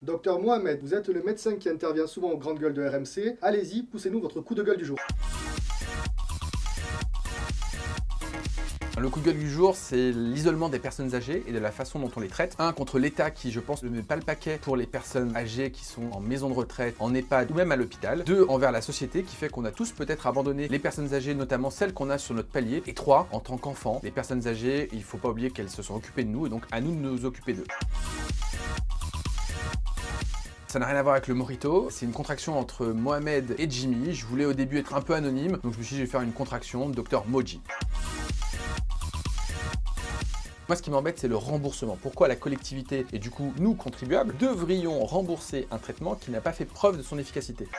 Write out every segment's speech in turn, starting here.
Docteur Mohamed, vous êtes le médecin qui intervient souvent aux grandes gueules de RMC. Allez-y, poussez-nous votre coup de gueule du jour. Le coup de gueule du jour, c'est l'isolement des personnes âgées et de la façon dont on les traite. Un, contre l'État qui, je pense, ne met pas le paquet pour les personnes âgées qui sont en maison de retraite, en EHPAD ou même à l'hôpital. Deux, envers la société qui fait qu'on a tous peut-être abandonné les personnes âgées, notamment celles qu'on a sur notre palier. Et trois, en tant qu'enfants, les personnes âgées, il ne faut pas oublier qu'elles se sont occupées de nous et donc à nous de nous occuper d'eux. Ça n'a rien à voir avec le mojito, c'est une contraction entre Mohamed et Jimmy. Je voulais au début être un peu anonyme, donc je me suis dit je vais faire une contraction, Dr Moji. Moi, ce qui m'embête, c'est le remboursement. Pourquoi la collectivité et du coup, nous, contribuables, devrions rembourser un traitement qui n'a pas fait preuve de son efficacité?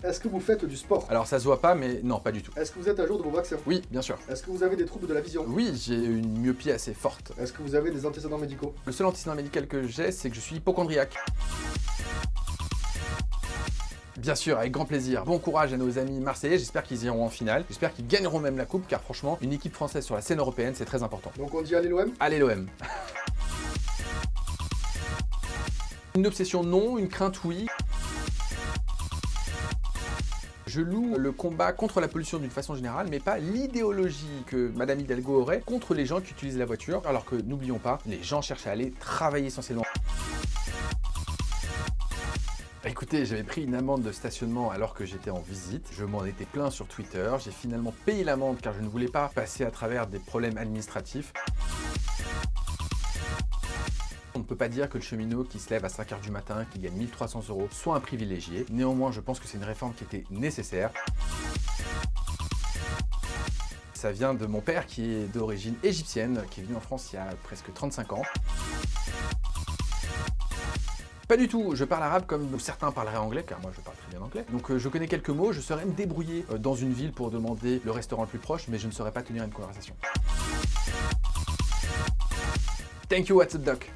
Est-ce que vous faites du sport? Alors, ça se voit pas, mais non, pas du tout. Est-ce que vous êtes à jour de vos vaccins? Oui, bien sûr. Est-ce que vous avez des troubles de la vision? Oui, j'ai une myopie assez forte. Est-ce que vous avez des antécédents médicaux? Le seul antécédent médical que j'ai, c'est que je suis hypocondriaque. Bien sûr, avec grand plaisir. Bon courage à nos amis marseillais, j'espère qu'ils iront en finale. J'espère qu'ils gagneront même la coupe, car franchement, une équipe française sur la scène européenne, c'est très important. Donc on dit allez l'OM? Allez l'OM. Une obsession non, une crainte oui. Je loue le combat contre la pollution d'une façon générale, mais pas l'idéologie que Madame Hidalgo aurait contre les gens qui utilisent la voiture, alors que, n'oublions pas, les gens cherchent à aller travailler essentiellement. Écoutez, j'avais pris une amende de stationnement alors que j'étais en visite. Je m'en étais plaint sur Twitter. J'ai finalement payé l'amende car je ne voulais pas passer à travers des problèmes administratifs. On ne peut pas dire que le cheminot qui se lève à 5 h du matin, qui gagne 1300 € soit un privilégié. Néanmoins, je pense que c'est une réforme qui était nécessaire. Ça vient de mon père qui est d'origine égyptienne, qui est venu en France il y a presque 35 ans. Pas du tout, je parle arabe comme certains parleraient anglais, car moi je parle très bien anglais. Donc je connais quelques mots, je saurais me débrouiller dans une ville pour demander le restaurant le plus proche, mais je ne saurais pas tenir une conversation. Thank you, what's up doc?